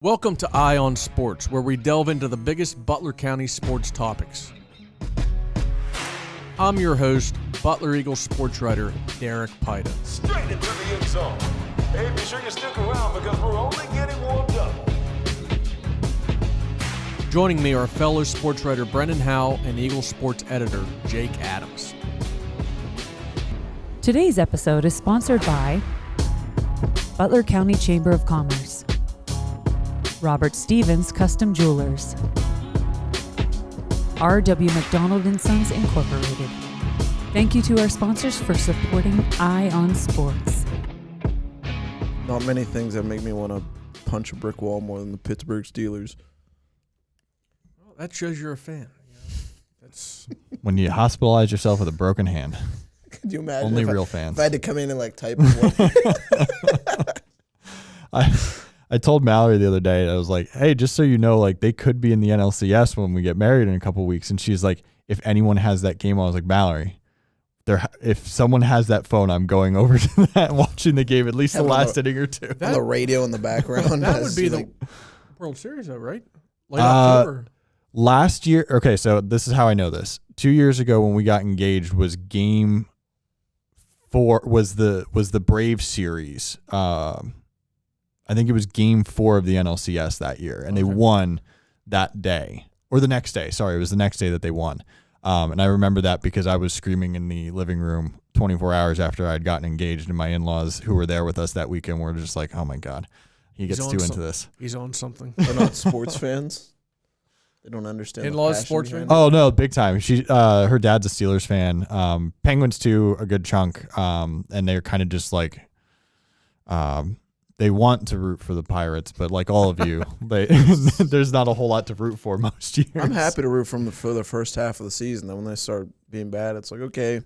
Welcome to Eye on Sports, where we delve into the biggest Butler County sports topics. I'm your host, Butler Eagle Sports writer, Derek Pida. Straight into the end zone. Hey, be sure you stick around because we're only getting warmed up. Joining me are fellow sports writer Brendan Howe and Eagle Sports editor Jake Adams. Today's episode is sponsored by Butler County Chamber of Commerce, Robert Stevens Custom Jewelers, R.W. McDonald & Sons Incorporated. Thank you to our sponsors for supporting Eye on Sports. Not many things that make me want to punch a brick wall more than the Pittsburgh Steelers. Well, that shows you're a fan. That's when you hospitalize yourself with a broken hand. Could you imagine? Only real fans. If I had to come in and type in one. I told Mallory the other day, I was like, hey, just so you know, they could be in the NLCS when we get married in a couple of weeks. And she's like, if anyone has that game, I was like, Mallory, if someone has that phone, I'm going over to that and watching the game, at least the last inning or two. On the radio in the background. that would be the World Series, though, right? Late October. Last year, okay, so this is how I know this. 2 years ago when we got engaged was game 4, was the Brave series. I think it was game 4 of the NLCS that year, and they won that day, or the next day. Sorry, it was the next day that they won. And I remember that because I was screaming in the living room 24 hours after I'd gotten engaged, and my in-laws who were there with us that weekend were just like, oh my God, he gets too into this. He's on something. They're not sports fans. They don't understand. In-laws sports fans? Oh, no, big time. Her dad's a Steelers fan. Penguins too, a good chunk. And they're kind of just like, they want to root for the Pirates, but like all of you, there's not a whole lot to root for most years. I'm happy to root for the first half of the season. Then when they start being bad, it's like, okay,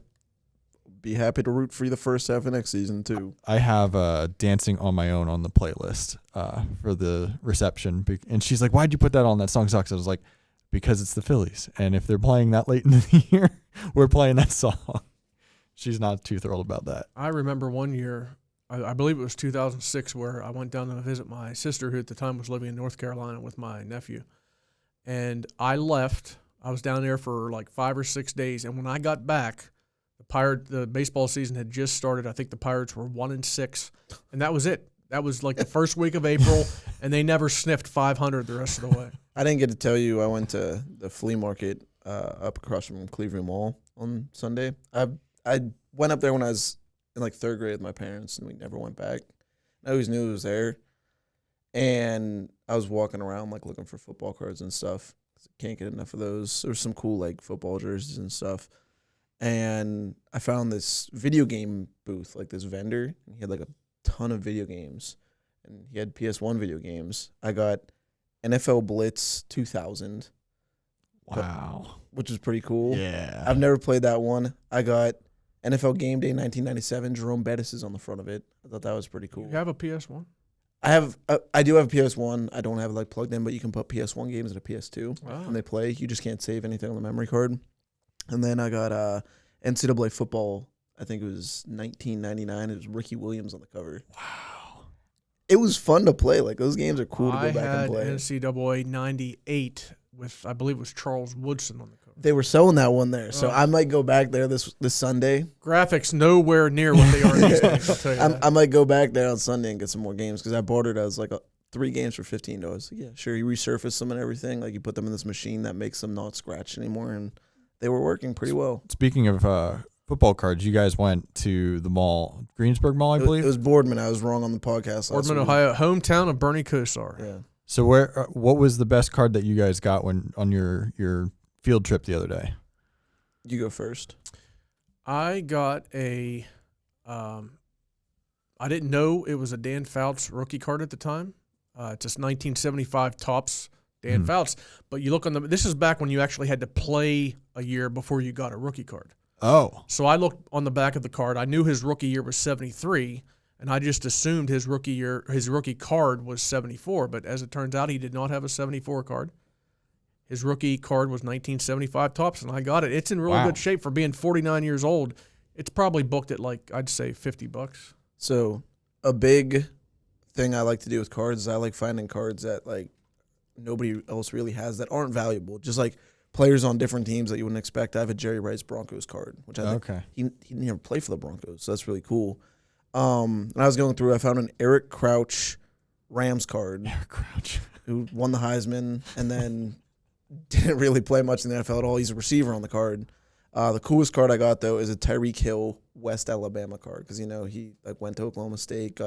be happy to root for the first half of next season too. I have Dancing on My Own on the playlist for the reception. And she's like, why'd you put that on? That song sucks. I was like, because it's the Phillies. And if they're playing that late in the year, we're playing that song. She's not too thrilled about that. I remember one year, I believe it was 2006, where I went down to visit my sister, who at the time was living in North Carolina with my nephew. And I left. I was down there for like 5 or 6 days. And when I got back, the baseball season had just started. I think the Pirates were 1-6, and that was it. That was like the first week of April, and they never sniffed 500 the rest of the way. I didn't get to tell you, I went to the flea market up across from Cleveland Mall on Sunday. I went up there when I was in like 3rd grade with my parents, and we never went back. I always knew it was there, and I was walking around looking for football cards and stuff. Can't get enough of those. There's some cool football jerseys and stuff. And I found this video game booth, this vendor, and he had a ton of video games, and he had PS1 video games. I got NFL Blitz 2000. Wow. Which is pretty cool. Yeah. I've never played that one. I got NFL Game Day 1997. Jerome Bettis is on the front of it. I thought that was pretty cool. You have a PS1? I do have a PS1. I don't have it plugged in, but you can put PS1 games in a PS2 and they play. You just can't save anything on the memory card. And then I got NCAA football. I think it was 1999. It was Ricky Williams on the cover. Wow. It was fun to play. Those games are cool to go back and play. I had NCAA 98 with, I believe it was Charles Woodson on the cover. They were selling that one there, so I might go back there this Sunday. Graphics nowhere near what they are these days, I'll tell you that. I might go back there on Sunday and get some more games because I bought it as 3 games for $15. Yeah, sure. You resurface them and everything. You put them in this machine that makes them not scratch anymore, and they were working pretty well. Speaking of football cards, you guys went to the mall, Greensburg Mall, I believe? It was Boardman. I was wrong on the podcast. Boardman, Ohio, hometown of Bernie Kosar. Yeah. So what was the best card that you guys got on your field trip the other day? You go first. I got I didn't know it was a Dan Fouts rookie card at the time. It's just 1975 Topps Dan Fouts. But you look on this is back when you actually had to play a year before you got a rookie card. Oh. So I looked on the back of the card. I knew his rookie year was 73, and I just assumed his rookie card was 74. But as it turns out, he did not have a 74 card. His rookie card was 1975 Topps, and I got it. It's in really good shape for being 49 years old. It's probably booked at I'd say $50. So a big thing I like to do with cards is I like finding cards that like nobody else really has that aren't valuable. Just like players on different teams that you wouldn't expect. I have a Jerry Rice Broncos card, which I think he never played for the Broncos, so that's really cool. And I was going through, I found an Eric Crouch Rams card. Eric Crouch. Who won the Heisman and then didn't really play much in the NFL at all. He's a receiver on the card. The coolest card I got, though, is a Tyreek Hill West Alabama card because, he like went to Oklahoma State,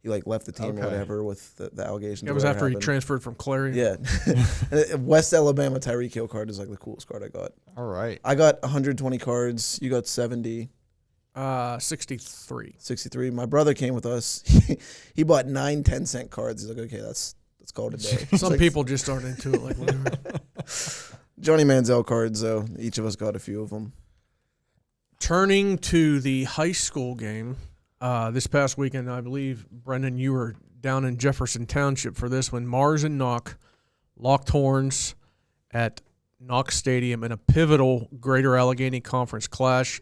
he like left the team or whatever with the allegations. It was after he transferred from Clarion. Yeah. West Alabama Tyreek Hill card is like the coolest card I got. All right. I got 120 cards. You got 70. 63. 63. My brother came with us. He bought 9 10-cent cards. He's like, okay, let's call it a day. Some people just aren't into it like we are. Johnny Manziel cards, though. Each of us got a few of them. Turning to the high school game, this past weekend, I believe, Brendan, you were down in Jefferson Township for this one. Mars and Knock locked horns at Knock Stadium in a pivotal Greater Allegheny Conference clash,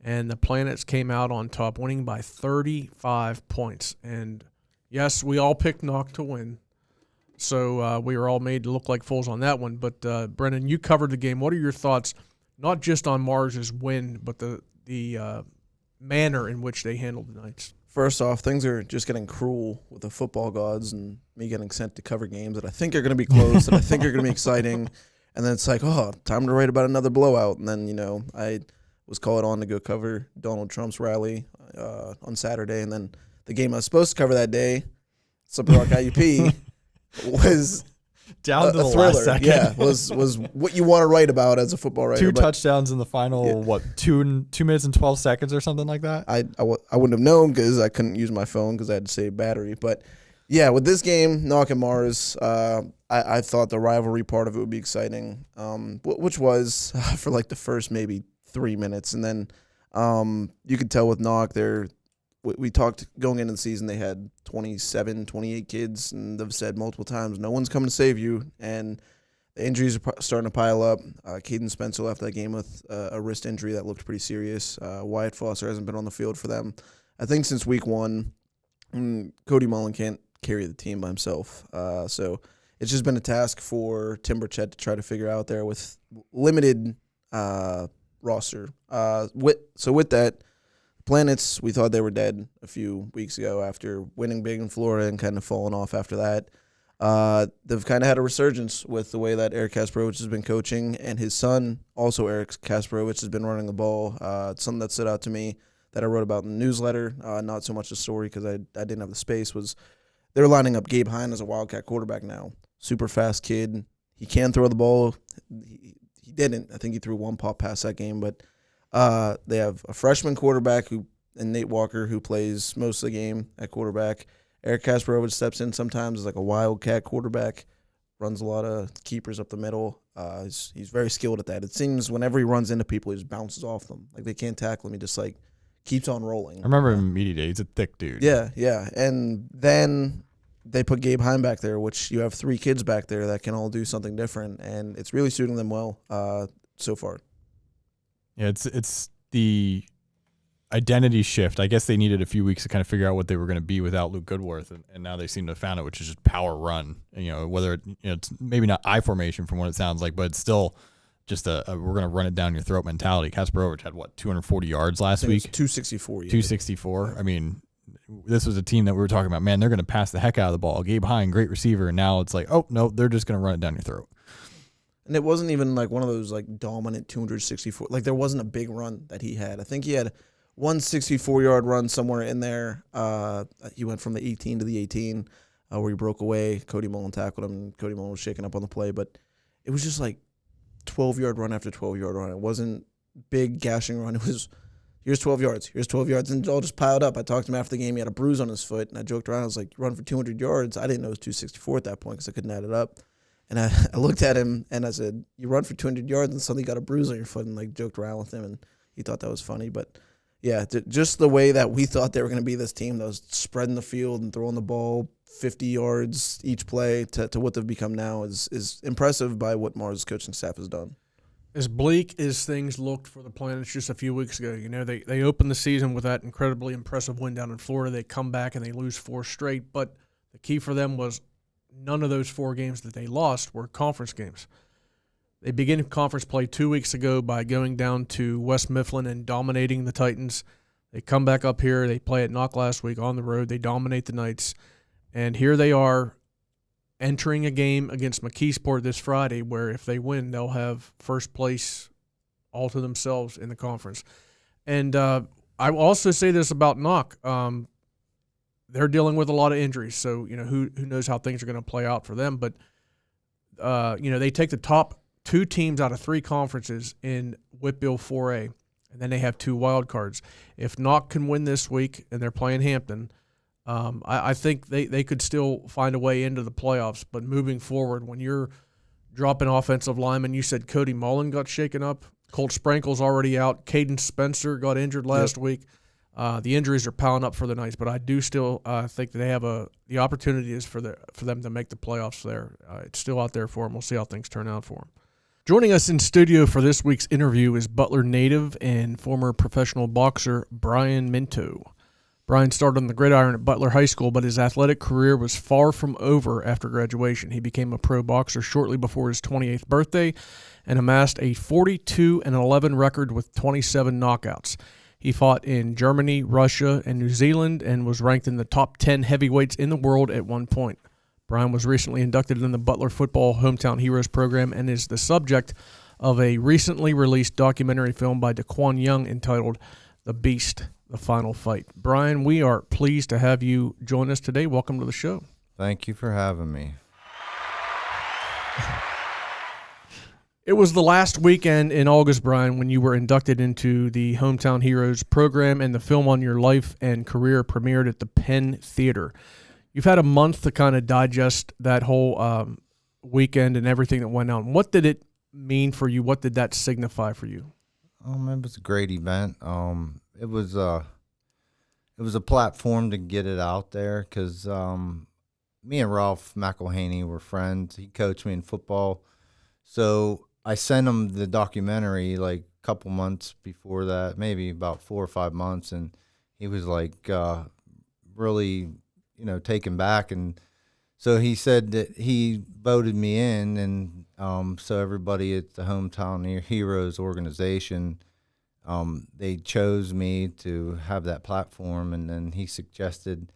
and the Planets came out on top, winning by 35 points. And, yes, we all picked Knock to win, so we were all made to look like fools on that one. But, Brendan, you covered the game. What are your thoughts, not just on Mars's win, but the manner in which they handled the Knights? First off, things are just getting cruel with the football gods and me getting sent to cover games that I think are going to be close, that I think are going to be exciting. And then it's like, oh, time to write about another blowout. And then, I was called on to go cover Donald Trump's rally on Saturday. And then the game I was supposed to cover that day, Slippery Rock IUP, was down to the thriller. last second. Yeah, was what you want to write about as a football writer. 2 touchdowns in the final, 2 minutes and 12 seconds or something like that? I wouldn't have known because I couldn't use my phone because I had to save battery. But, yeah, with this game, Knock and Mars, I thought the rivalry part of it would be exciting, which was for like the first maybe 3 minutes. And then you could tell with Knock, we talked going into the season, they had 27, 28 kids, and they've said multiple times, no one's coming to save you. And the injuries are starting to pile up. Caden Spencer left that game with a wrist injury that looked pretty serious. Wyatt Foster hasn't been on the field for them, I think, since week 1. Cody Mullen can't carry the team by himself. So it's just been a task for Tim Burchett to try to figure out there with limited roster. With that, Planets, we thought they were dead a few weeks ago after winning big in Florida and kind of falling off after that. They've kind of had a resurgence with the way that Eric Kasparovich has been coaching, and his son, also Eric Kasparovich, has been running the ball. Something that stood out to me that I wrote about in the newsletter, not so much the story because I didn't have the space, was they're lining up Gabe Hine as a Wildcat quarterback now. Super fast kid. He can throw the ball. He didn't. I think he threw 1 pop pass that game, but they have a freshman quarterback and Nate Walker, who plays most of the game at quarterback. Eric Kasparovich steps in sometimes as like a wildcat quarterback, runs a lot of keepers up the middle. He's very skilled at that. It seems whenever he runs into people, he just bounces off them. Like they can't tackle him. He just like keeps on rolling. I remember him in media day. He's a thick dude. Yeah. And then they put Gabe Hine back there, which you have 3 kids back there that can all do something different, and it's really suiting them well so far. Yeah, it's the identity shift. I guess they needed a few weeks to kind of figure out what they were going to be without Luke Goodworth, and now they seem to have found it, which is just power run. Whether it's maybe not I formation from what it sounds like, but it's still just a we're going to run it down your throat mentality. Kasparovich had 240 yards last week? 264. 264. I mean, this was a team that we were talking about. Man, they're going to pass the heck out of the ball. Gabe Hine, great receiver, and now it's like, oh no, they're just going to run it down your throat. And it wasn't even like one of those like dominant 264. Like there wasn't a big run that he had. I think he had 164-yard run somewhere in there. He went from the 18 to the 18 where he broke away. Cody Mullen tackled him, and Cody Mullen was shaking up on the play. But it was just like 12-yard run after 12-yard run. It wasn't big gashing run. It was here's 12 yards, here's 12 yards, and it all just piled up. I talked to him after the game. He had a bruise on his foot, and I joked around. I was like, run for 200 yards. I didn't know it was 264 at that point because I couldn't add it up. And I looked at him, and I said, you run for 200 yards and suddenly got a bruise on your foot, and like joked around with him, and he thought that was funny. But, yeah, just the way that we thought they were going to be this team that was spreading the field and throwing the ball 50 yards each play to what they've become now is impressive by what Mars' coaching staff has done. As bleak as things looked for the Planets just a few weeks ago, they opened the season with that incredibly impressive win down in Florida. They come back and they lose 4 straight, but The key for them was none of those 4 games that they lost were conference games. They began conference play 2 weeks ago by going down to West Mifflin and dominating the Titans. They come back up here. They play at Knock last week on the road. They dominate the Knights. And here they are entering a game against McKeesport this Friday where if they win, they'll have first place all to themselves in the conference. And I will also say this about Knock. They're dealing with a lot of injuries, so who knows how things are going to play out for them. But they take the top 2 teams out of 3 conferences in Whitbill 4A, and then they have 2 wild cards. If Knock can win this week and they're playing Hampton, I think they could still find a way into the playoffs. But moving forward, when you're dropping offensive linemen, you said Cody Mullen got shaken up. Colt Sprankle's already out. Caden Spencer got injured last week. The injuries are piling up for the Knights, but I do still think that they have the opportunity is for them to make the playoffs there. It's still out there for them. We'll see how things turn out for them. Joining us in studio for this week's interview is Butler native and former professional boxer Brian Minto. Brian started on the gridiron at Butler High School, but his athletic career was far from over after graduation. He became a pro boxer shortly before his 28th birthday and amassed a 42-11 record with 27 knockouts. He fought in Germany, Russia, and New Zealand and was ranked in the top 10 heavyweights in the world at one point. Brian was recently inducted in the Butler Football Hometown Heroes program and is the subject of a recently released documentary film by Daquan Young entitled The Beast, The Final Fight. Brian, we are pleased to have you join us today. Welcome to the show. Thank you for having me. It was the last weekend in August, Brian, when you were inducted into the Hometown Heroes program, and the film on your life and career premiered at the Penn Theater. You've had a month to kind of digest that whole weekend and everything that went on. What did it mean for you? What did that signify for you? It was a great event. It was a platform to get it out there because me and Ralph McElhaney were friends. He coached me in football, so I sent him the documentary like a couple months before that, maybe about 4 or 5 months, and he was like really, taken back. And so he said that he voted me in, and so everybody at the Hometown Heroes organization, they chose me to have that platform, and then he suggested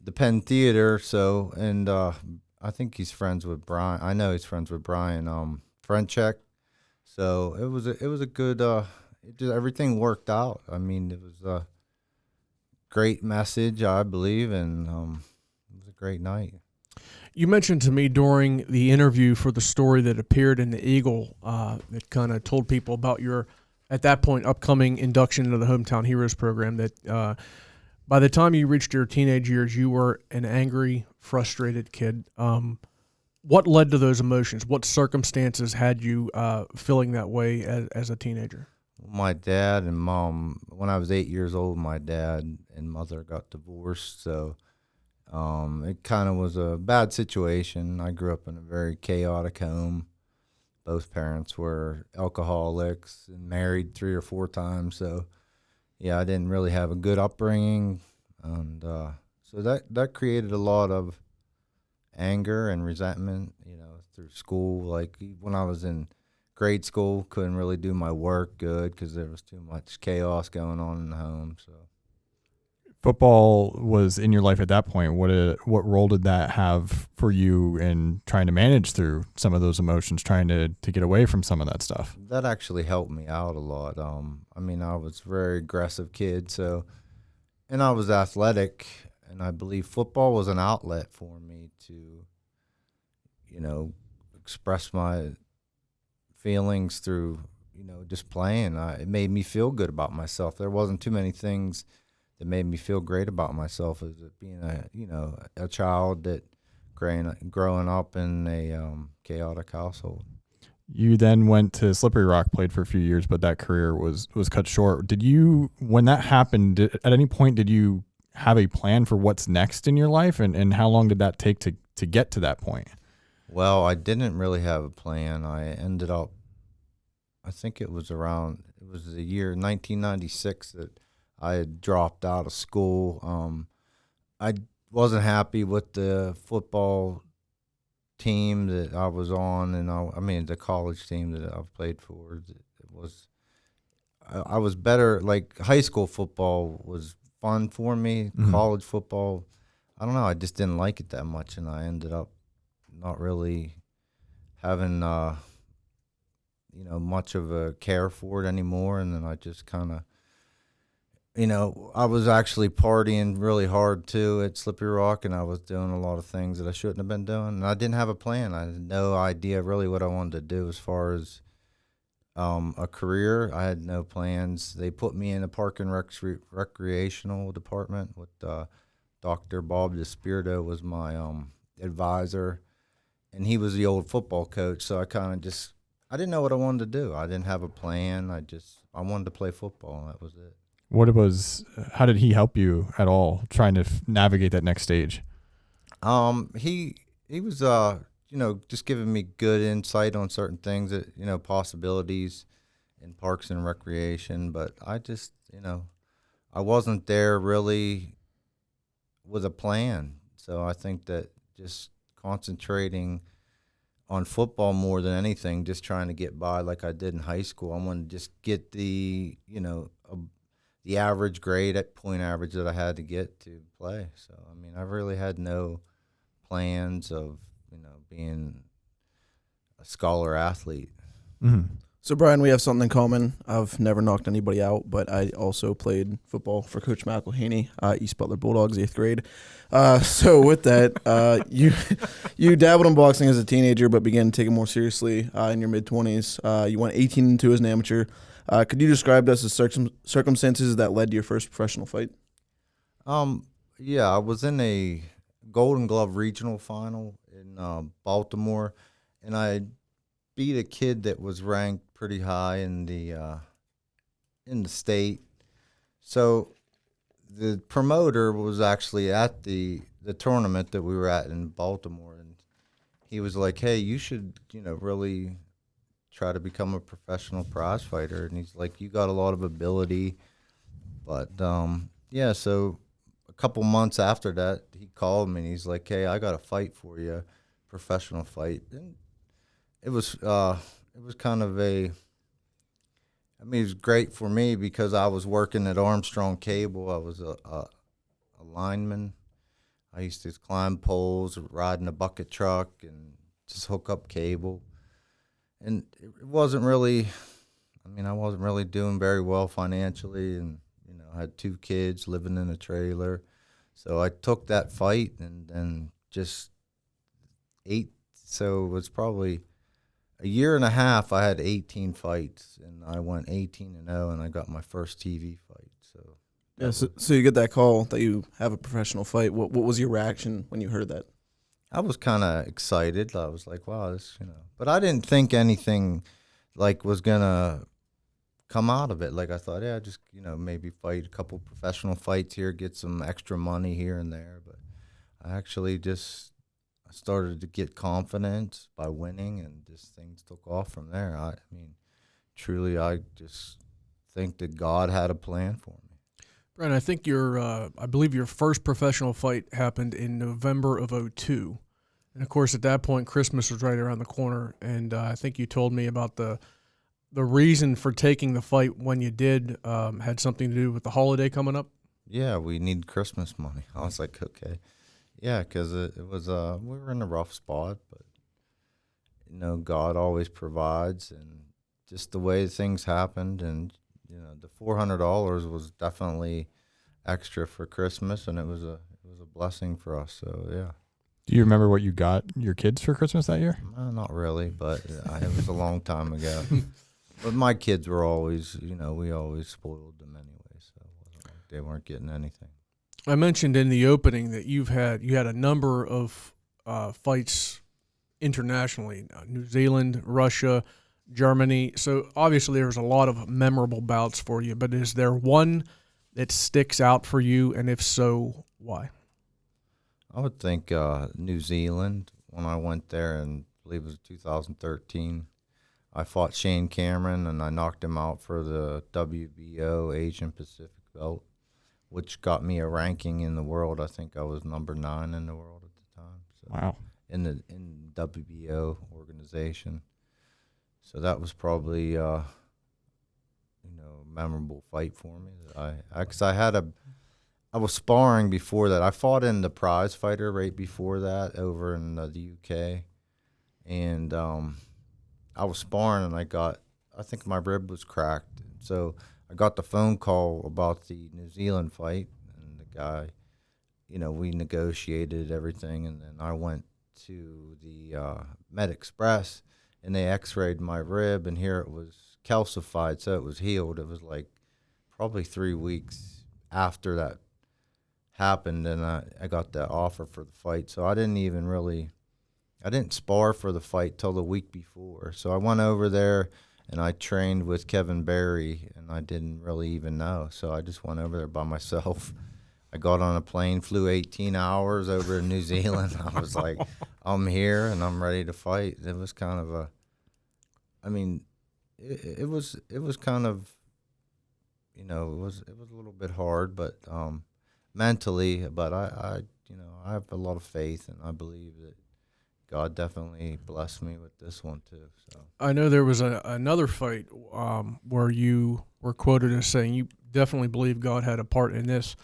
the Penn Theater. So, and I think he's friends with Brian. I know he's friends with Brian Frenchek. So it was a good. Everything worked out. I mean, it was a great message, I believe, and it was a great night. You mentioned to me during the interview for the story that appeared in the Eagle that kind of told people about your, at that point, upcoming induction into the Hometown Heroes program, that by the time you reached your teenage years, you were an angry, frustrated kid. What led to those emotions? What circumstances had you feeling that way as a teenager? My dad and mom, when I was 8 years old, my dad and mother got divorced, so it kind of was a bad situation. I grew up in a very chaotic home. Both parents were alcoholics and married 3 or 4 times, so yeah, I didn't really have a good upbringing, and so that created a lot of anger and resentment, through school. Like when I was in grade school, couldn't really do my work good because there was too much chaos going on in the home. So Football was in your life at that point. What role did that have for you in trying to manage through some of those emotions, trying to get away from some of that stuff? that actually helped me out a lot. I mean, I was a very aggressive kid, and I was athletic, and I believe football was an outlet for me to, express my feelings through, just playing. It made me feel good about myself. There wasn't too many things that made me feel great about myself as being a child that growing up in a chaotic household. You then went to Slippery Rock, played for a few years, but that career was cut short. When that happened, at any point did you have a plan for what's next in your life, and how long did that take to get to that point? Well, I didn't really have a plan. I ended up, I think it was the year 1996 that I had dropped out of school. I wasn't happy with the football team that I was on, and I mean the college team that I played for. It was I was better. Like high school football was fun for me. College football, I don't know. I just didn't like it that much, and I ended up not really having much of a care for it anymore. And then I just kind of, I was actually partying really hard too at Slippery Rock, and I was doing a lot of things that I shouldn't have been doing. And I didn't have a plan. I had no idea really what I wanted to do as far as a career. I had no plans. They put me in the park and recreational department with Dr. Bob DeSpirito was my advisor, and he was the old football coach. So I kind of I didn't know what I wanted to do. I didn't have a plan. I wanted to play football. That was it. How did he help you at all trying to navigate that next stage? He was just giving me good insight on certain things that possibilities in parks and recreation, but I just I wasn't there really with a plan. So I think that just concentrating on football more than anything, just trying to get by like I did in high school. I wanted to just get the the average grade at point average that I had to get to play. So I mean, I really had no plans of being a scholar athlete. Mm-hmm. So, Brian, we have something in common. I've never knocked anybody out, but I also played football for Coach McElhaney, East Butler Bulldogs, 8th grade. So with that, you dabbled in boxing as a teenager, but began to take it more seriously in your mid-20s. You went 18-2 as an amateur. Could you describe to us the circumstances that led to your first professional fight? Yeah, I was in a Golden Glove regional final in Baltimore, and I beat a kid that was ranked pretty high in the state. So the promoter was actually at the tournament that we were at in Baltimore, and he was like, "Hey, you should really try to become a professional prize fighter." And he's like, "You got a lot of ability." But yeah, so a couple months after that, he called me and he's like, "Hey, I got a fight for you, professional fight." And it was kind of it was great for me because I was working at Armstrong Cable. I was a lineman. I used to climb poles, ride in a bucket truck, and just hook up cable. And it wasn't really, I wasn't really doing very well financially, and I had 2 kids living in a trailer. So I took that fight and then just so it was probably a year and a half. I had 18 fights, and I went 18-0, and I got my first TV fight. So yeah, so you get that call that you have a professional fight. What was your reaction when you heard that? I was kind of excited. I was like, wow, this, but I didn't think anything like was gonna come out of it. Like I thought, yeah, just maybe fight a couple professional fights here, get some extra money here and there. But I actually just started to get confidence by winning, and just things took off from there. I mean, truly, I just think that God had a plan for me. Brian, I think I believe your first professional fight happened in November of 2002. And, of course, at that point, Christmas was right around the corner. And I think you told me about the reason for taking the fight when you did had something to do with the holiday coming up. Yeah, we need Christmas money. I was like, okay. Yeah, because it was we were in a rough spot, but God always provides, and just the way things happened, and the $400 was definitely extra for Christmas, and it was a blessing for us. So yeah. Do you remember what you got your kids for Christmas that year? Not really, but it was a long time ago. But my kids were always, we always spoiled them anyway, so it wasn't like they weren't getting anything. I mentioned in the opening that you had a number of fights internationally, New Zealand, Russia, Germany. So obviously there was a lot of memorable bouts for you, but is there one that sticks out for you, and if so, why? I would think New Zealand, when I went there, and I believe it was 2013. I fought Shane Cameron, and I knocked him out for the WBO Asian Pacific belt. which got me a ranking in the world. I think I was number 9 in the world at the time. So Wow. in WBO organization. So that was probably memorable fight for me. Because I was sparring before that. I fought in the prize fighter right before that over in the UK, and I was sparring and I think my rib was cracked. So I got the phone call about the New Zealand fight, and the guy, we negotiated everything, and then I went to the Med Express, and they x-rayed my rib, and here it was calcified, so it was healed. It was like probably 3 weeks after that happened, and I got the offer for the fight. So I didn't spar for the fight till the week before. So I went over there and I trained with Kevin Barry, and I didn't really even know. So I just went over there by myself. I got on a plane, flew 18 hours over to New Zealand. I was like, I'm here and I'm ready to fight. It was kind of it was kind of, it was a little bit hard, but mentally, but I have a lot of faith, and I believe that God definitely blessed me with this one too. So I know there was another fight where you were quoted as saying you definitely believe God had a part in this.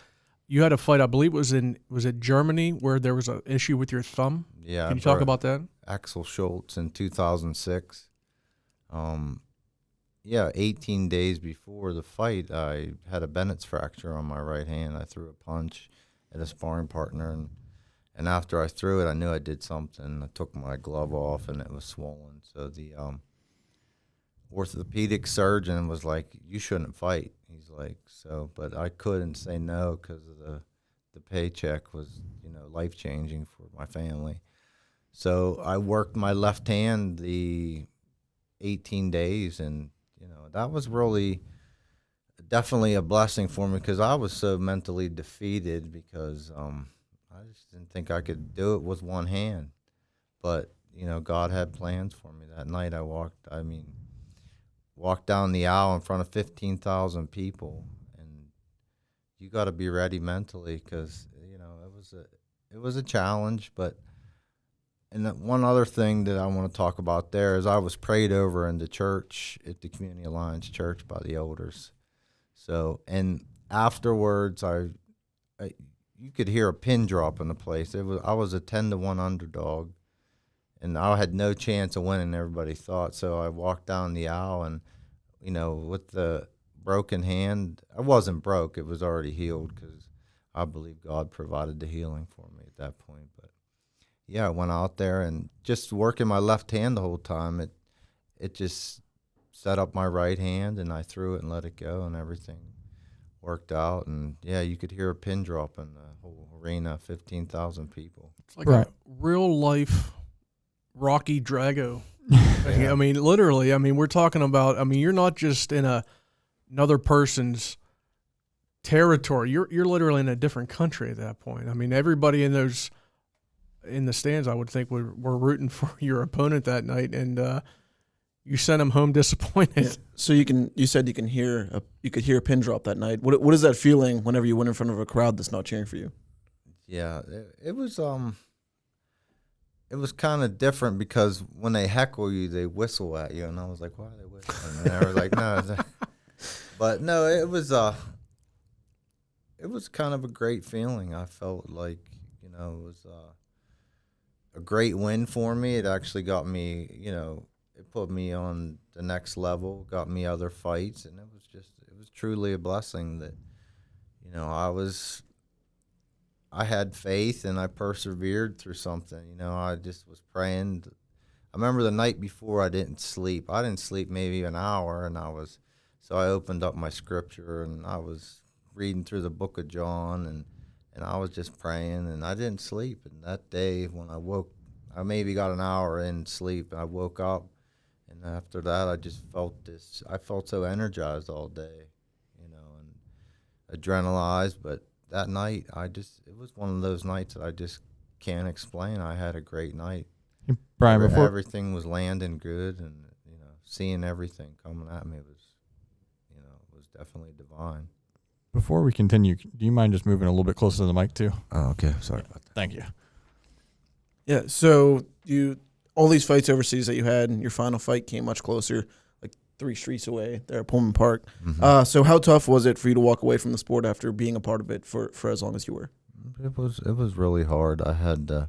You had a fight, I believe was it Germany, where there was an issue with your thumb? yeah. Can you talk about that? Axel Schultz in 2006. 18 days before the fight, I had a Bennett's fracture on my right hand. I threw a punch at a sparring partner, and after I threw it, I knew I did something. I took my glove off, and it was swollen. So the orthopedic surgeon was like, "You shouldn't fight." He's like, but I couldn't say no because of the paycheck was, life-changing for my family. So I worked my left hand the 18 days, and that was really definitely a blessing for me, because I was so mentally defeated, because I just didn't think I could do it with one hand. But God had plans for me. That night I walked down the aisle in front of 15,000 people, and you got to be ready mentally, because it was a challenge. But and one other thing that I want to talk about there is I was prayed over in the church at the Community Alliance Church by the elders. So, and afterwards, you could hear a pin drop in the place. I was a 10-1 underdog, and I had no chance of winning, everybody thought. So I walked down the aisle, and with the broken hand, I wasn't broke; it was already healed, because I believe God provided the healing for me at that point. But yeah, I went out there and just working my left hand the whole time. It just set up my right hand, and I threw it and let it go, and everything worked out. And yeah, you could hear a pin drop in the whole arena, 15,000 people. It's like Right. a real life Rocky Drago. Yeah. I mean, literally. I mean, we're talking about. I mean, you're not just in another person's territory. You're literally in a different country at that point. I mean, everybody in the stands, I would think, were rooting for your opponent that night, and you sent him home disappointed. Yeah. So you said you could hear a pin drop that night. What is that feeling whenever you win in front of a crowd that's not cheering for you? Yeah, it was kind of different, because when they heckle you, they whistle at you, and I was like, "Why are they whistling?" And I was like, "No," but no, it was kind of a great feeling. I felt like it was a great win for me. It actually got me, it put me on the next level, got me other fights, and it was truly a blessing that I had faith, and I persevered through something. I just was praying. I remember the night before I didn't sleep. I didn't sleep maybe an hour, and so I opened up my scripture, and I was reading through the book of John, and I was just praying, and I didn't sleep. And that day when I woke, I maybe got an hour in sleep, and I woke up, and after that I just felt I felt so energized all day, and adrenalized. But that night, it was one of those nights that I just can't explain. I had a great night. Brian, Everything was landing good, and seeing everything coming at me was definitely divine. Before we continue, do you mind just moving a little bit closer to the mic too? Oh, okay. Sorry about that. Thank you. Yeah. So all these fights overseas that you had, your final fight came much closer, like 3 streets away there at Pullman Park. Mm-hmm. So how tough was it for you to walk away from the sport after being a part of it for as long as you were? It was really hard. I had to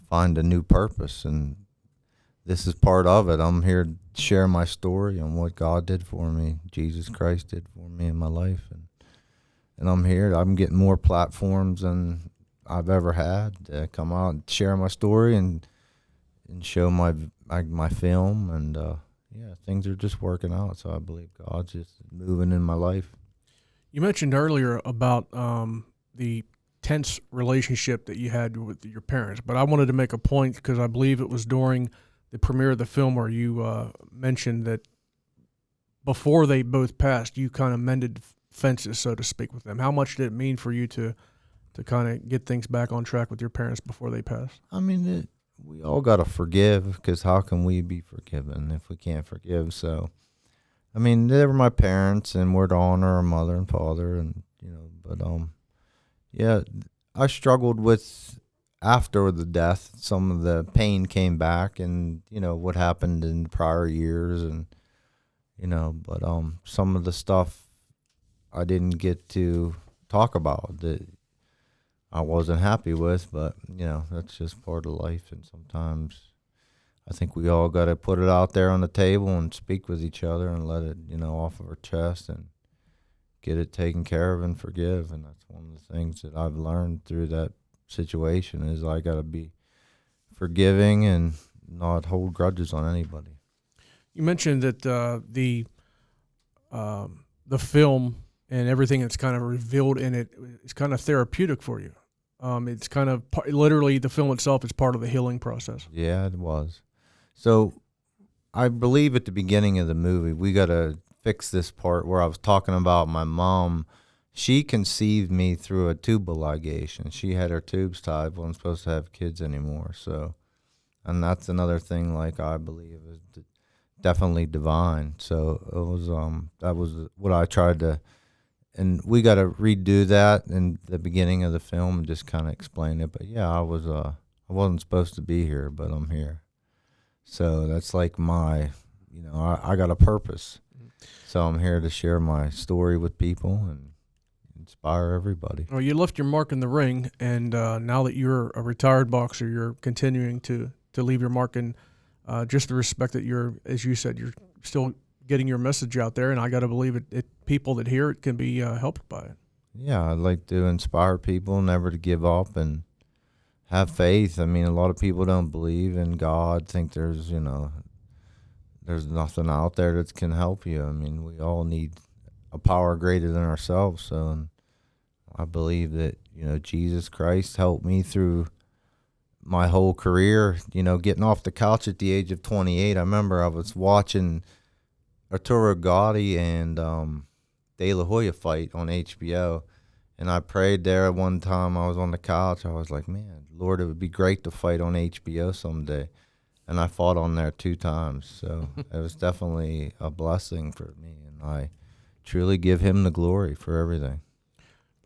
find a new purpose, and this is part of it. I'm here to share my story and what God did for me, Jesus Christ did for me in my life, and I'm here. I'm getting more platforms than I've ever had to come out and share my story and show my film, and yeah, things are just working out. So I believe God's just moving in my life. You mentioned earlier about the tense relationship that you had with your parents, but I wanted to make a point because I believe it was during the premiere of the film where you mentioned that before they both passed, you kind of mended fences, so to speak, with them. How much did it mean for you to kind of get things back on track with your parents before they passed? I mean, we all got to forgive, because how can we be forgiven if we can't forgive? So, I mean, they were my parents, and we're to honor our mother and father, and but yeah, I struggled with, after the death, some of the pain came back, and what happened in the prior years, and but some of the stuff I didn't get to talk about that I wasn't happy with, but that's just part of life, and sometimes I think we all got to put it out there on the table and speak with each other and let it off of our chest and get it taken care of and forgive. And that's one of the things that I've learned through that situation is I got to be forgiving and not hold grudges on anybody. You mentioned that the film and everything that's kind of revealed in it is kind of therapeutic for you. It's kind of literally the film itself is part of the healing process. Yeah, it was. So I believe at the beginning of the movie, we got to fix this part where I was talking about my mom. She conceived me through a tubal ligation. She had her tubes tied. Wasn't supposed to have kids anymore. So, and that's another thing, like, I believe is definitely divine. So it was, that was what I tried to, and we got to redo that in the beginning of the film and just kind of explain it. But yeah, I wasn't supposed to be here, but I'm here. So that's like my, I got a purpose. So I'm here to share my story with people and inspire everybody. Well, you left your mark in the ring, and now that you're a retired boxer, you're continuing to leave your mark in just the respect that you're, as you said, you're still getting your message out there, and I got to believe it people that hear it can be helped by it. Yeah, I'd like to inspire people never to give up and have faith. I mean, a lot of people don't believe in God, think there's nothing out there that can help you. I mean, we all need a power greater than ourselves. So I believe that, Jesus Christ helped me through my whole career, getting off the couch at the age of 28. I remember I was watching Arturo Gatti and De La Hoya fight on HBO. And I prayed there one time. I was on the couch. I was like, man, Lord, it would be great to fight on HBO someday. And I fought on there 2 times. So it was definitely a blessing for me. And I truly give him the glory for everything.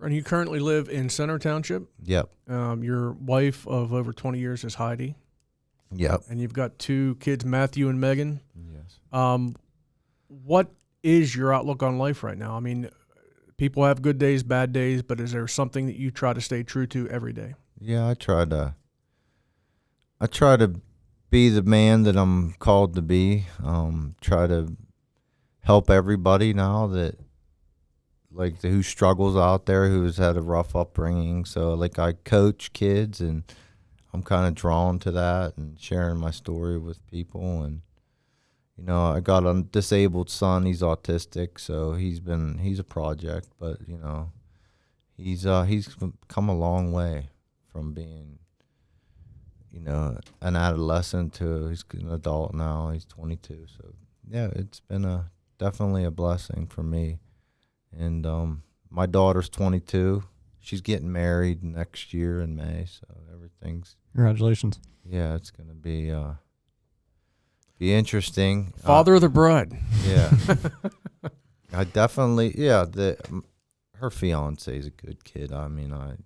And you currently live in Center Township. Yep. Your wife of over 20 years is Heidi. Yep. And you've got 2 kids, Matthew and Megan. Yes. What is your outlook on life right now? I mean, people have good days, bad days, but is there something that you try to stay true to every day? Yeah, I try to be the man that I'm called to be. Try to help everybody now that, like, who struggles out there, who's had a rough upbringing. So, like, I coach kids, and I'm kind of drawn to that and sharing my story with people. And I got a disabled son. He's autistic, so he's a project, but he's come a long way from being an adolescent to he's an adult now. He's 22, so yeah, it's been definitely a blessing for me. And my daughter's 22. She's getting married next year in May, so everything's Congratulations. Yeah, it's gonna be interesting. Father of the bride. Yeah. I definitely, her fiance is a good kid. I mean, I've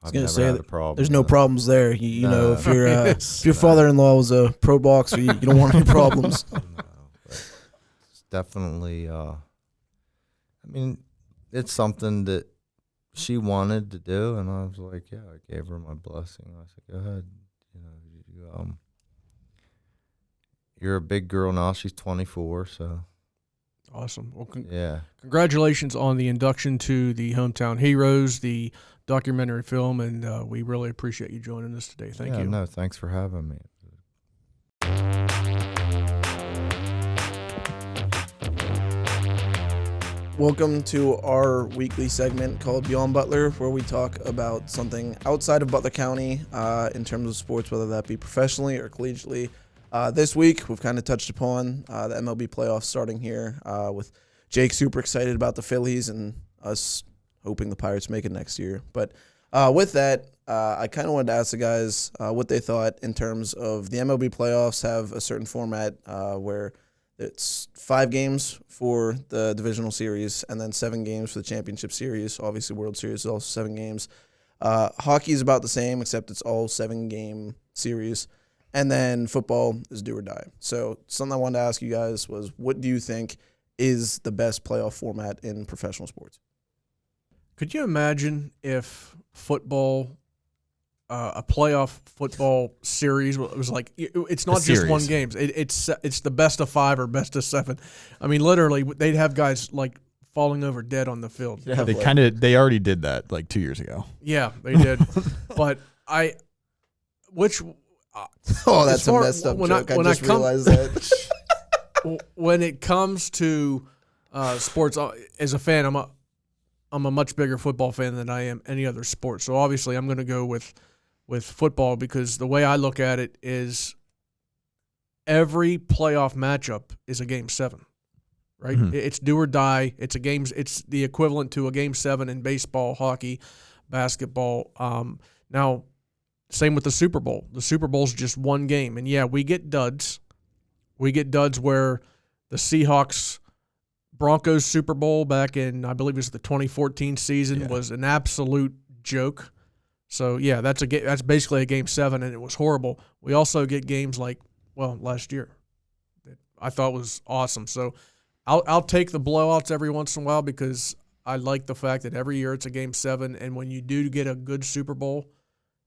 gonna never say had a that problem. There's no with it. problems there. You know, if your Yes. if your father-in-law was a pro boxer, you don't want any problems. No, but it's definitely. I mean, it's something that she wanted to do, and I was like, yeah, I gave her my blessing. I said, go ahead. You're a big girl now. She's 24, so Awesome. Well, yeah. congratulations on the induction to the Hometown Heroes, the documentary film, and we really appreciate you joining us today. Thank you. No, thanks for having me. Welcome to our weekly segment called Beyond Butler, where we talk about something outside of Butler County in terms of sports, whether that be professionally or collegiately. This week, we've kind of touched upon the MLB playoffs starting here with Jake super excited about the Phillies and us hoping the Pirates make it next year. But with that, I kind of wanted to ask the guys what they thought in terms of the MLB playoffs have a certain format where it's 5 games for the divisional series and then 7 games for the championship series. Obviously, World Series is also 7 games. Hockey is about the same, except it's all 7-game series. And then football is do or die. So something I wanted to ask you guys was, what do you think is the best playoff format in professional sports? Could you imagine if football, a playoff football series was like, it's not just one game. It's the best of 5 or best of 7. I mean, literally, they'd have guys like falling over dead on the field. They already did that like 2 years ago. Yeah, they did. But that's a messed up joke. I just realized that. When it comes to sports, as a fan, I'm a much bigger football fan than I am any other sport. So obviously, I'm going to go with football because the way I look at it is every playoff matchup is a game 7, right? Mm-hmm. It's do or die. It's the equivalent to a game 7 in baseball, hockey, basketball. Now, same with the Super Bowl. The Super Bowl's just one game. And, yeah, we get duds. We get duds where the Seahawks-Broncos Super Bowl back in, I believe it was the 2014 season, was an absolute joke. So, yeah, that's basically a game 7, and it was horrible. We also get games like, last year that I thought was awesome. So I'll take the blowouts every once in a while because I like the fact that every year it's a game 7, and when you do get a good Super Bowl,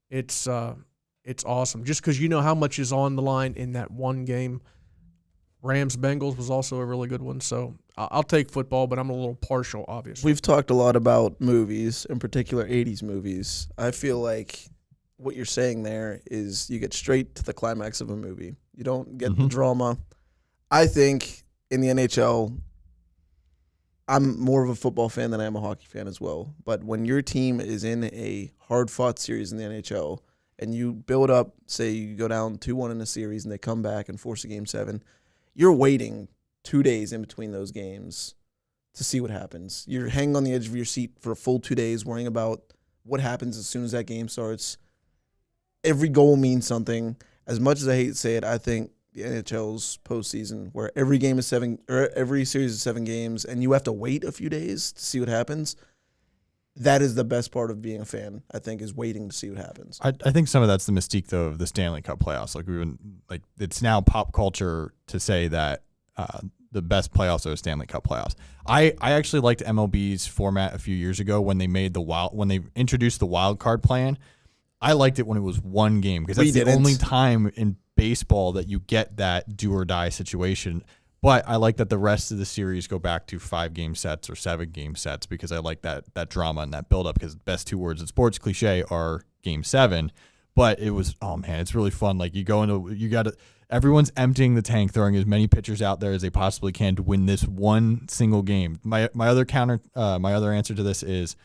it's awesome. Just because you know how much is on the line in that one game. Rams-Bengals was also a really good one. So I'll take football, but I'm a little partial, obviously. We've talked a lot about movies, in particular 80s movies. I feel like what you're saying there is you get straight to the climax of a movie. You don't get the drama. I think in the NHL, I'm more of a football fan than I am a hockey fan as well. But when your team is in a hard-fought series in the NHL and you build up, say you go down 2-1 in a series and they come back and force a game 7, you're waiting 2 days in between those games to see what happens. You're hanging on the edge of your seat for a full 2 days worrying about what happens as soon as that game starts. Every goal means something. As much as I hate to say it, I think the NHL's postseason, where every game is 7, or every series is 7 games, and you have to wait a few days to see what happens. That is the best part of being a fan, I think, is waiting to see what happens. I think some of that's the mystique, though, of the Stanley Cup playoffs. It's now pop culture to say that the best playoffs are the Stanley Cup playoffs. I actually liked MLB's format a few years ago when they made when they introduced the wild card plan. I liked it when it was one game because that's the only time in baseball that you get that do or die situation. But I like that the rest of the series go back to 5-game sets or 7-game sets because I like that drama and that buildup because the best 2 words in sports cliche are game 7. But it was, it's really fun. Like everyone's emptying the tank, throwing as many pitchers out there as they possibly can to win this one single game. My other answer to this is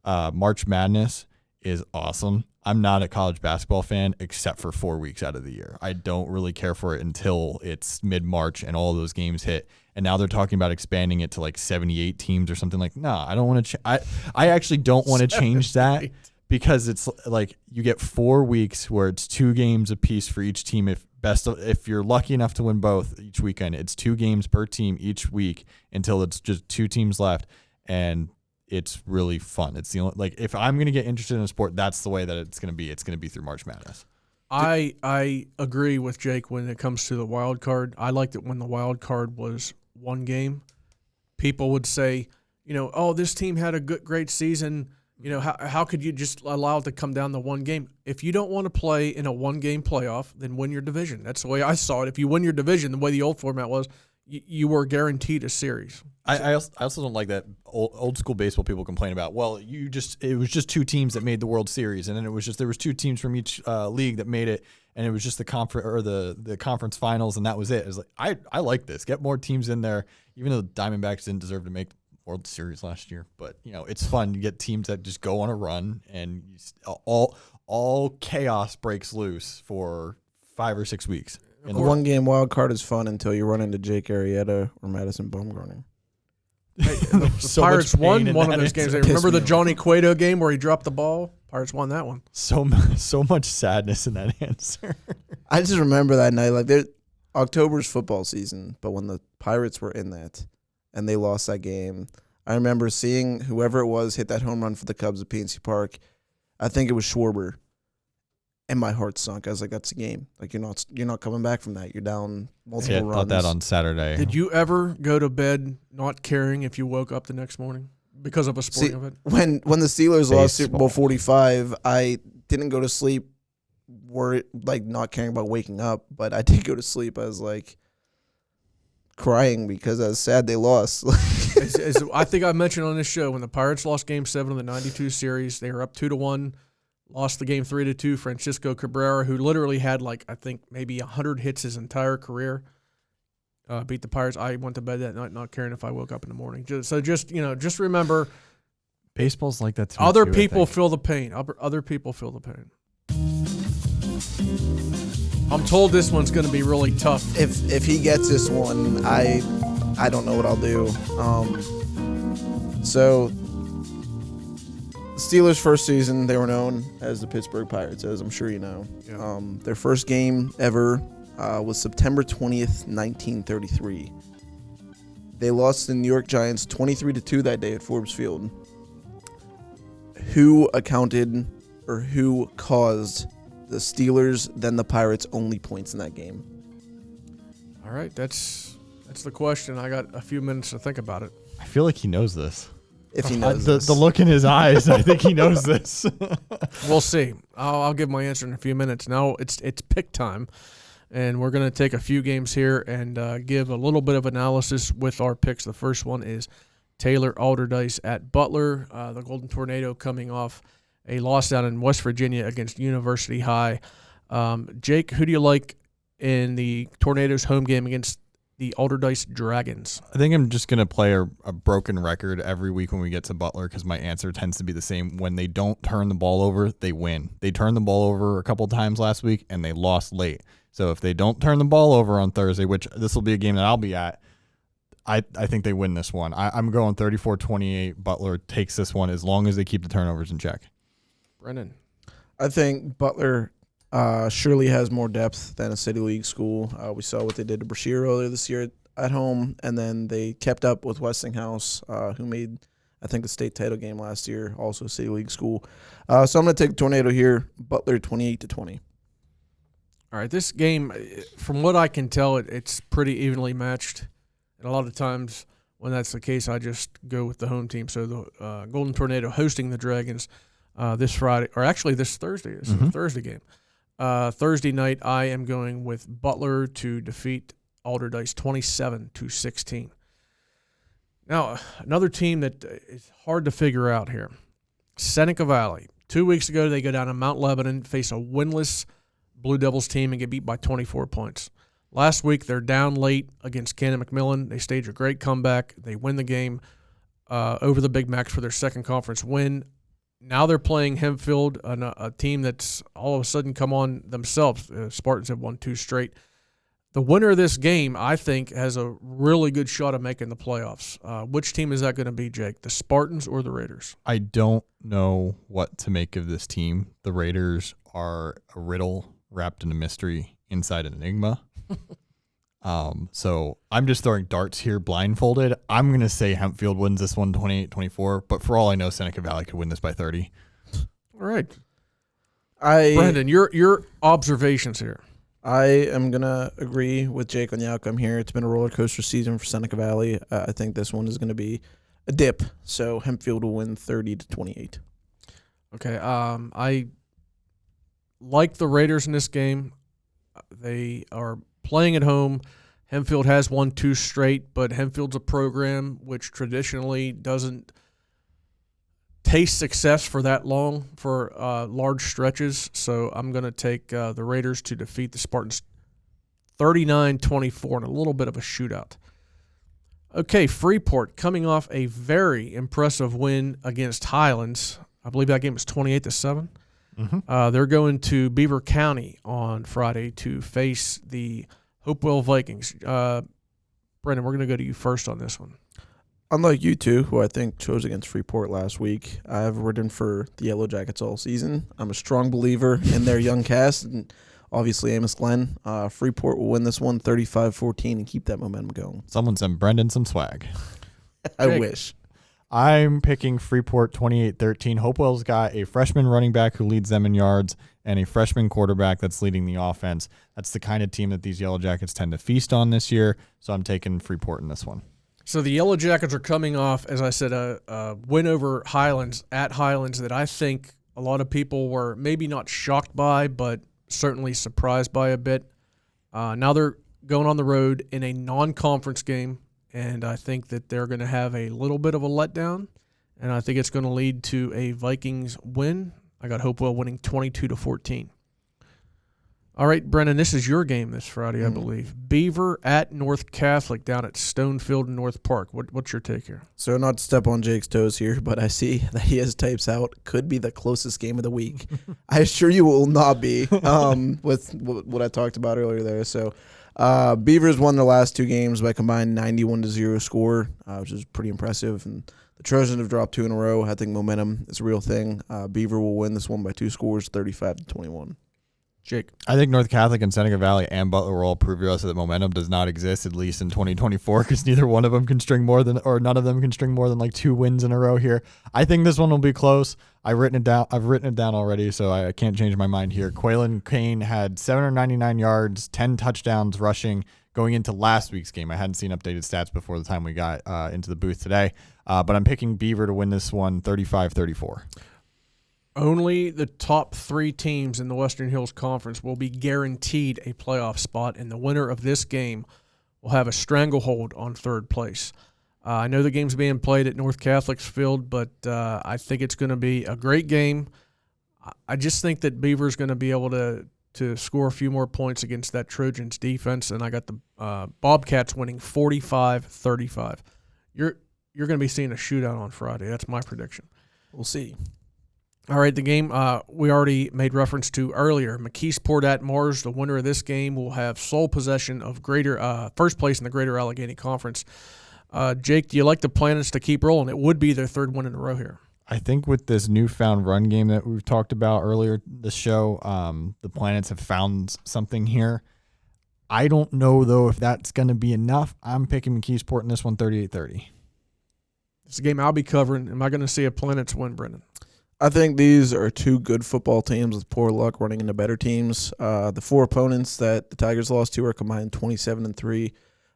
March Madness is awesome. I'm not a college basketball fan except for 4 weeks out of the year. I don't really care for it until it's mid-March and all those games hit. And now they're talking about expanding it to like 78 teams or something. Like, no, I don't want to. I actually don't want to change that because it's like you get 4 weeks where it's 2 games apiece for each team. If you're lucky enough to win both each weekend, it's 2 games per team each week until it's just 2 teams left. And it's really fun. It's the only, like, if I'm going to get interested in a sport, that's the way that it's going to be. It's going to be through March Madness. I agree with Jake when it comes to the wild card. I liked it when the wild card was one game. People would say, oh, this team had a great season. How could you just allow it to come down to one game? If you don't want to play in a one-game playoff, then win your division. That's the way I saw it. If you win your division, the way the old format was, you were guaranteed a series. I also don't like that old school baseball people complain about. Well, it was just two teams that made the World Series, and then there was two teams from each league that made it, and it was just the conference finals, and that was it. It was like I like this. Get more teams in there, even though the Diamondbacks didn't deserve to make the World Series last year. But it's fun to get teams that just go on a run, and all chaos breaks loose for 5 or 6 weeks. The one-game wild card is fun until you run into Jake Arrieta or Madison Bumgarner. The Pirates won one of those games. Remember the Johnny Cueto game where he dropped the ball? Pirates won that one. So much sadness in that answer. I just remember that night. Like, October's football season, but when the Pirates were in that and they lost that game, I remember seeing whoever it was hit that home run for the Cubs at PNC Park. I think it was Schwarber. And my heart sunk. I was like, that's a game. Like, you're not coming back from that. You're down multiple runs. I thought that on Saturday. Did you ever go to bed not caring if you woke up the next morning because of a sporting event? When the Steelers lost Super Bowl 45, I didn't go to sleep not caring about waking up, but I did go to sleep. I was like crying because I was sad they lost. I think I mentioned on this show when the Pirates lost Game 7 of the 92 series, they were up 2-1. Lost the game 3-2. Francisco Cabrera, who literally had I think maybe 100 hits his entire career, beat the Pirates. I went to bed that night not caring if I woke up in the morning. Just remember, baseball's like that too. Other people feel the pain. Other people feel the pain. I'm told this one's going to be really tough. If he gets this one, I don't know what I'll do. So. Steelers' first season, they were known as the Pittsburgh Pirates, as I'm sure you know. Yeah. Their first game ever was September 20th, 1933. They lost to the New York Giants 23-2 that day at Forbes Field. Who caused the Steelers, then the Pirates' only points in that game? All right, that's the question. I got a few minutes to think about it. I feel like he knows this. If he knows the look in his eyes, I think he knows this. We'll see. I'll give my answer in a few minutes. Now it's pick time, and we're going to take a few games here and give a little bit of analysis with our picks. The first one is Taylor Alderdice at Butler, the Golden Tornado coming off a loss down in West Virginia against University High. Jake, who do you like in the Tornadoes home game against the Alderdice Dragons? I think I'm just going to play a broken record every week when we get to Butler because my answer tends to be the same. When they don't turn the ball over, they win. They turned the ball over a couple times last week, and they lost late. So if they don't turn the ball over on Thursday, which this will be a game that I'll be at, I think they win this one. I'm going 34-28. Butler takes this one as long as they keep the turnovers in check. Brennan. I think Butler surely has more depth than a City League school. We saw what they did to Brashear earlier this year at home, and then they kept up with Westinghouse, who made, I think, the state title game last year, also a City League school. So I'm going to take Tornado here, Butler 28-20. All right, this game, from what I can tell, it's pretty evenly matched, and a lot of times when that's the case, I just go with the home team. So the Golden Tornado hosting the Dragons this Friday, or actually this Thursday. This is the Thursday game. Thursday night, I am going with Butler to defeat Alderdice 27-16. Now, another team that is hard to figure out here, Seneca Valley. 2 weeks ago, they go down to Mount Lebanon, face a winless Blue Devils team, and get beat by 24 points. Last week, they're down late against Cannon McMillan. They stage a great comeback. They win the game over the Big Macs for their second conference win. Now they're playing Hempfield, a team that's all of a sudden come on themselves. Spartans have won 2 straight. The winner of this game, I think, has a really good shot of making the playoffs. Which team is that going to be, Jake? The Spartans or the Raiders? I don't know what to make of this team. The Raiders are a riddle wrapped in a mystery inside an enigma. So I'm just throwing darts here blindfolded. I'm going to say Hempfield wins this one 28-24, but for all I know, Seneca Valley could win this by 30. All right. Brendan, your observations here. I am going to agree with Jake on the outcome here. It's been a roller coaster season for Seneca Valley. I think this one is going to be a dip. So Hempfield will win 30-28. Okay. I like the Raiders in this game. They are playing at home. Hempfield has won 2 straight, but Hempfield's a program which traditionally doesn't taste success for that long, for large stretches. So I'm going to take the Raiders to defeat the Spartans 39-24 in a little bit of a shootout. Okay, Freeport coming off a very impressive win against Highlands. I believe that game was 28-7. Mm-hmm. They're going to Beaver County on Friday to face the Hopewell Vikings. Brendan, we're going to go to you first on this one. Unlike you two, who I think chose against Freeport last week, I have ridden for the Yellow Jackets all season. I'm a strong believer in their young cast, and obviously Amos Glenn. Freeport will win this one 35-14 and keep that momentum going. Someone send Brendan some swag. I wish. I'm picking Freeport 28-13. Hopewell's got a freshman running back who leads them in yards and a freshman quarterback that's leading the offense. That's the kind of team that these Yellow Jackets tend to feast on this year, so I'm taking Freeport in this one. So the Yellow Jackets are coming off, as I said, a win over Highlands at Highlands that I think a lot of people were maybe not shocked by, but certainly surprised by a bit. Now they're going on the road in a non-conference game, and I think that they're going to have a little bit of a letdown, and I think it's going to lead to a Vikings win. I got Hopewell winning 22-14. All right, Brennan, this is your game this Friday, I believe. Beaver at North Catholic down at Stonefield and North Park. What's your take here? So not to step on Jake's toes here, but I see that he has types out. Could be the closest game of the week. I assure you it will not be with what I talked about earlier there. So Beavers won their last 2 games by combined 91-0 score, which is pretty impressive. And the Trojans have dropped 2 in a row. I think momentum is a real thing. Beaver will win this one by 2 scores, 35-21. Jake. I think North Catholic and Seneca Valley and Butler will all prove to us that momentum does not exist, at least in 2024, because neither one of them can string more than, or none of them can string more than like 2 wins in a row here. I think this one will be close. I've written it down already, so I can't change my mind here. Quaylen Kane had 799 yards, 10 touchdowns rushing going into last week's game. I hadn't seen updated stats before the time we got into the booth today, but I'm picking Beaver to win this one 35-34. Only the top 3 teams in the Western Hills Conference will be guaranteed a playoff spot, and the winner of this game will have a stranglehold on 3rd place. I know the game's being played at North Catholic's field, but I think it's going to be a great game. I just think that Beaver's going to be able to score a few more points against that Trojans defense, and I got the Bobcats winning 45-35. You're going to be seeing a shootout on Friday. That's my prediction. We'll see. All right, the game we already made reference to earlier, McKeesport at Mars. The winner of this game will have sole possession of first place in the Greater Allegheny Conference. Jake, do you like the Planets to keep rolling? It would be their 3rd win in a row here. I think with this newfound run game that we've talked about earlier this show, the Planets have found something here. I don't know, though, if that's going to be enough. I'm picking McKeesport in this one 38-30. It's a game I'll be covering. Am I going to see a Planets win, Brendan? I think these are 2 good football teams with poor luck running into better teams. The 4 opponents that the Tigers lost to are combined 27-3.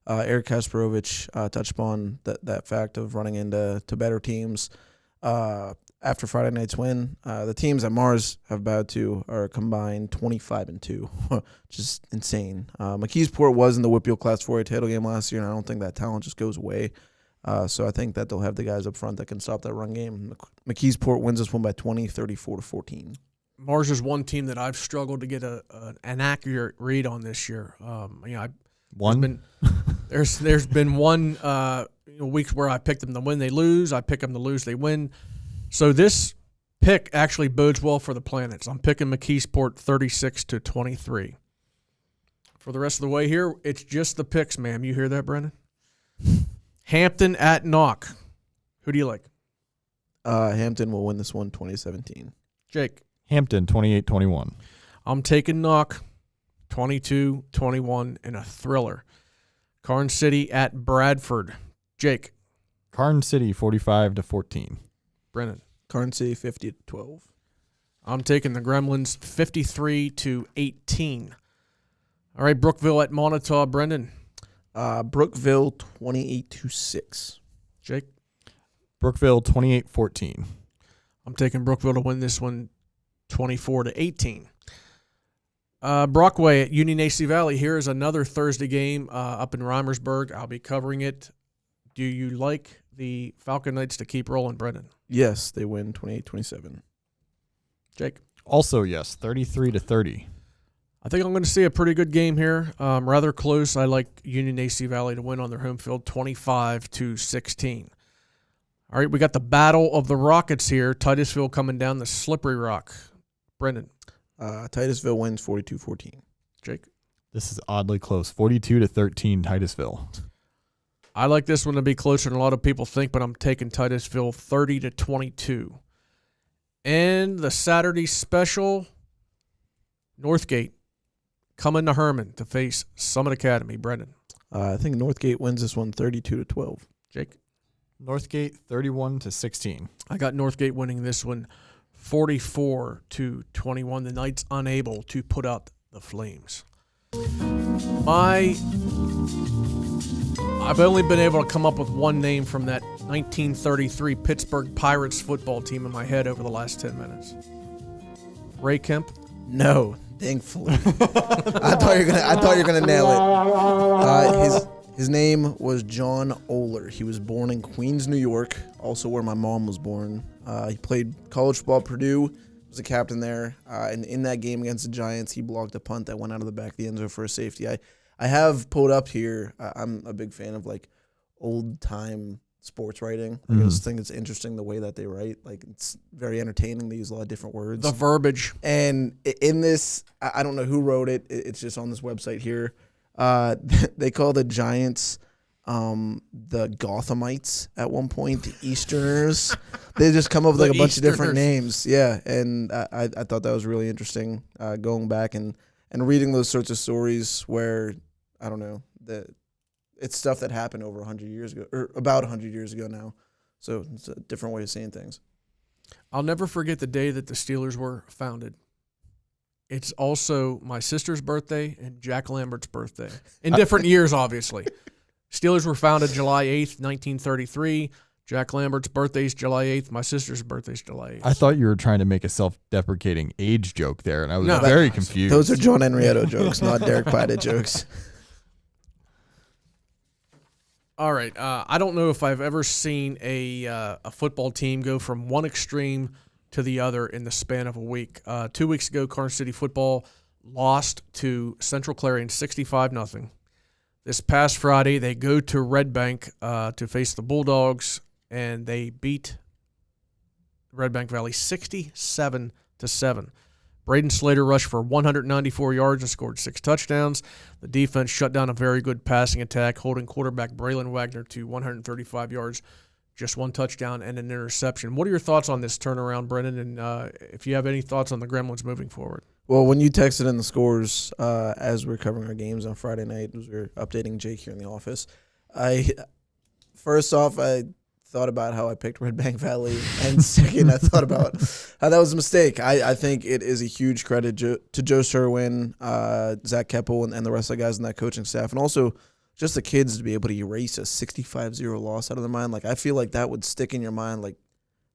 Eric Kasparovich touched upon that fact of running into better teams. After Friday night's win, the teams that Mars have bowed to are combined 25-2, which is insane. McKeesport was in the Whitfield Class 4A title game last year, and I don't think that talent just goes away. So I think that they'll have the guys up front that can stop that run game. McKeesport wins this one by 20, 34-14. Mars is one team that I've struggled to get an accurate read on this year. There's been one weeks where I picked them to win, they lose. I pick them to lose, they win. So this pick actually bodes well for the Planets. I'm picking McKeesport 36-23. For the rest of the way here, it's just the picks, ma'am. You hear that, Brendan? Hampton at Knock. Who do you like? Hampton will win this one 2017. Jake. Hampton 28-21. I'm taking Knock 22-21 in a thriller. Karns City at Bradford. Jake. Karns City 45-14. Brennan. Karns City 50-12. I'm taking the Gremlins 53-18. All right, Brookville at Montauk. Brendan. Brookville 28-6. Jake. Brookville 28-14. I'm taking Brookville to win this one 24-18. Brockway at Union AC Valley. Here is another Thursday game up in Reimersburg. I'll be covering it. Do you like the Falcon Knights to keep rolling, Brendan? Yes, they win 28-27. Jake? Also, yes, 33-30. I think I'm going to see a pretty good game here. Rather close. I like Union AC Valley to win on their home field 25-16. All right, we got the Battle of the Rockets here. Titusville coming down the Slippery Rock. Brendan. Titusville wins 42-14. Jake. This is oddly close. 42-13 Titusville. I like this one to be closer than a lot of people think, but I'm taking Titusville 30-22. And the Saturday special, Northgate coming to Herman to face Summit Academy. Brendan. I think Northgate wins this one 32-12. Jake. Northgate 31-16. I got Northgate winning this one 44-21. The Knights unable to put out the Flames. I've only been able to come up with one name from that 1933 Pittsburgh Pirates football team in my head over the last 10 minutes. Ray Kemp? No, thankfully. I thought you were gonna nail it. His name was John Oler. He was born in Queens, New York, also where my mom was born. He played college football at Purdue, was a captain there, and in that game against the Giants, he blocked a punt that went out of the back of the end zone for a safety. I have pulled up here. I'm a big fan of like old time sports writing. I just think it's interesting the way that they write. Like it's very entertaining. They use a lot of different words. The verbiage. And in this, I don't know who wrote it. It's just on this website here. They call the Giants the Gothamites at one point, the Easterners. They just come up with like a bunch of different names. Yeah, and I thought that was really interesting going back and reading those sorts of stories where, I don't know, it's stuff that happened over 100 years ago, or about 100 years ago now. So it's a different way of seeing things. I'll never forget the day that the Steelers were founded. It's also my sister's birthday and Jack Lambert's birthday. In different years, obviously. Steelers were founded July 8th, 1933. Jack Lambert's birthday's July 8th. My sister's birthday's July 8th. I thought you were trying to make a self-deprecating age joke there, and I was very confused. Those are John Henrietto jokes, not Derek Pyatt jokes. All right. I don't know if I've ever seen a football team go from one extreme to the other in the span of a week. 2 weeks ago, Karns City football lost to Central Clarion 65-0. This past Friday, they go to Red Bank to face the Bulldogs, and they beat Red Bank Valley 67-7. Braden Slater rushed for 194 yards and scored 6 touchdowns. The defense shut down a very good passing attack, holding quarterback Braylon Wagner to 135 yards, just 1 touchdown and an interception. What are your thoughts on this turnaround, Brennan, and if you have any thoughts on the Gremlins moving forward? Well, when you texted in the scores as we were covering our games on Friday night, as we were updating Jake here in the office, first off, I thought about how I picked Red Bank Valley, and second, I thought about how that was a mistake. I think it is a huge credit to Joe Sherwin, Zach Keppel, and the rest of the guys in that coaching staff, and also just the kids to be able to erase a 65-0 loss out of their mind. Like, I feel like that would stick in your mind, like,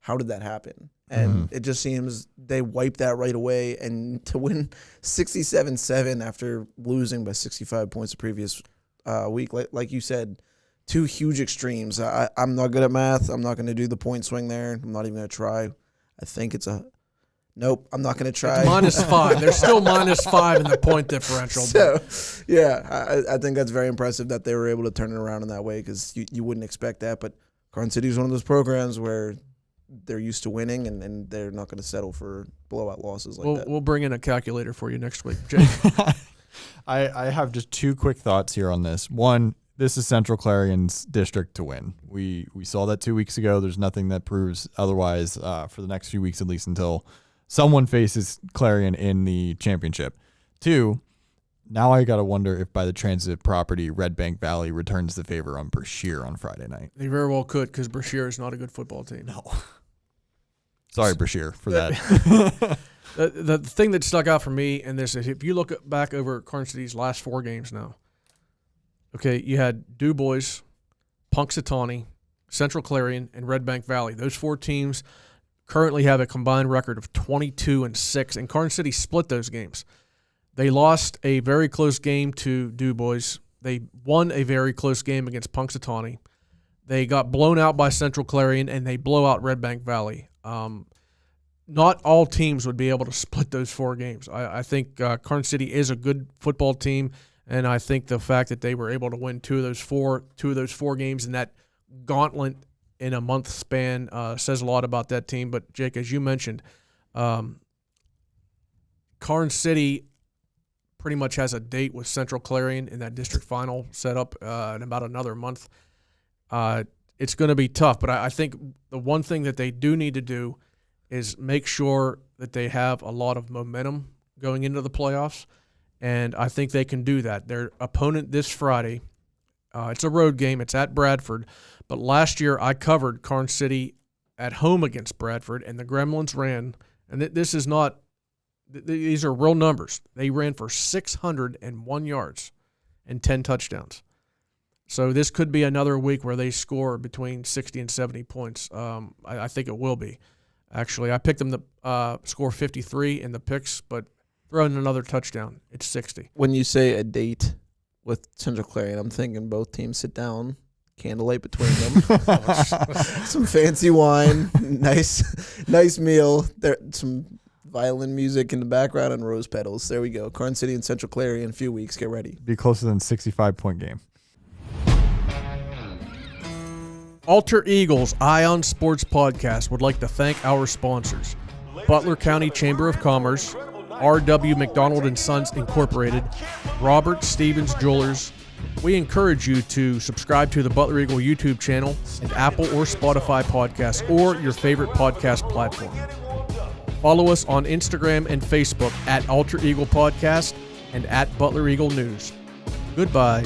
how did that happen? And it just seems they wiped that right away, and to win 67-7 after losing by 65 points the previous week, like you said, 2 huge extremes. I'm not good at math. I'm not going to do the point swing there. I'm not even going to try. I think it's nope, I'm not going to try. It's -5. There's still -5 in the point differential. So, yeah, I think that's very impressive that they were able to turn it around in that way, because you wouldn't expect that. But Karns City is one of those programs where they're used to winning, and they're not going to settle for blowout losses like that. We'll bring in a calculator for you next week, Jake. I have just 2 quick thoughts here on this. One, this is Central Clarion's district to win. We saw that 2 weeks ago. There's nothing that proves otherwise for the next few weeks, at least until someone faces Clarion in the championship. 2, Now I got to wonder if by the transit property, Red Bank Valley returns the favor on Brashear on Friday night. They very well could, because Brashear is not a good football team. No. Sorry, Brashear, for that. The thing that stuck out for me in this is if you look back over Karns City's last 4 games now, okay, you had Du Bois, Punxsutawney, Central Clarion, and Red Bank Valley. Those 4 teams currently have a combined record of 22-6, and Karns City split those games. They lost a very close game to Du Bois. They won a very close game against Punxsutawney. They got blown out by Central Clarion, and they blow out Red Bank Valley. Not all teams would be able to split those 4 games. I think Karns City is a good football team, and I think the fact that they were able to win two of those four games in that gauntlet in a month span says a lot about that team. But Jake, as you mentioned, Karns City pretty much has a date with Central Clarion in that district final set up in about another month. It's going to be tough, but I think the one thing that they do need to do is make sure that they have a lot of momentum going into the playoffs, and I think they can do that. Their opponent this Friday, it's a road game. It's at Bradford, but last year I covered Karns City at home against Bradford, and the Gremlins ran, and this is not – these are real numbers. They ran for 601 yards and 10 touchdowns. So this could be another week where they score between 60 and 70 points. I think it will be. Actually, I picked them to score 53 in the picks, but throw in another touchdown, it's 60. When you say a date with Central Clarion, I'm thinking both teams sit down, candlelight between them, some fancy wine, nice meal, some violin music in the background, and rose petals. There we go. Karns City and Central Clarion in a few weeks. Get ready. Be closer than 65-point game. Alter Eagles Ion Sports Podcast would like to thank our sponsors, Butler County Chamber of Commerce, R.W. McDonald & Sons Incorporated, Robert Stevens Jewelers. We encourage you to subscribe to the Butler Eagle YouTube channel and Apple or Spotify podcasts or your favorite podcast platform. Follow us on Instagram and Facebook at Alter Eagle Podcast and at Butler Eagle News. Goodbye.